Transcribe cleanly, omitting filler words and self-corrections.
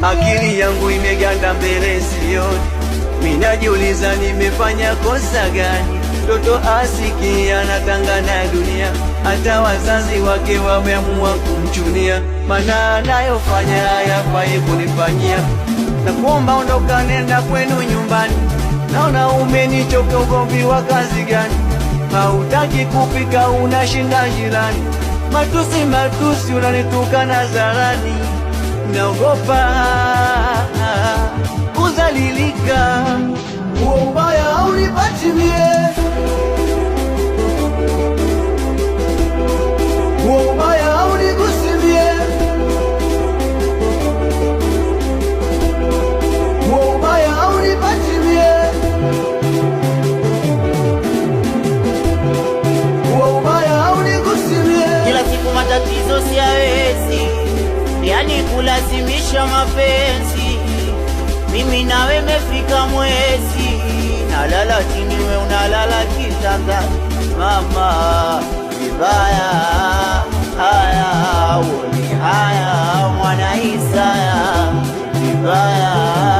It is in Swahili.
Akili yangu imeganda mbele sioni, minajiuliza nimefanya kosa gani? Mtoto asiki anatanga na dunia, hata wazazi wake wameamua kumchunia, mana anayofanya hayafai kunifanyia. Na kuomba ondoka, nenda kwenu nyumbani, naona umenichoka. Ugomvi wa kazi gani? Hautaki kupika, unashinda jirani. Matusi unanitukana zarani, naogopa kuzalilika. Huo ubaya haunipati mie, huo ubaya haunigusi mie, huo ubaya haunipati mie, huo ubaya haunigusi mie. Kila siku matatizo siyawezi, yani kulazimisha mapenzi. Mimi nawe mefika mwezi, nalala chini we unalala kitanda. Mama vibaya, haya uoni haya mwana Isaya, vibaya.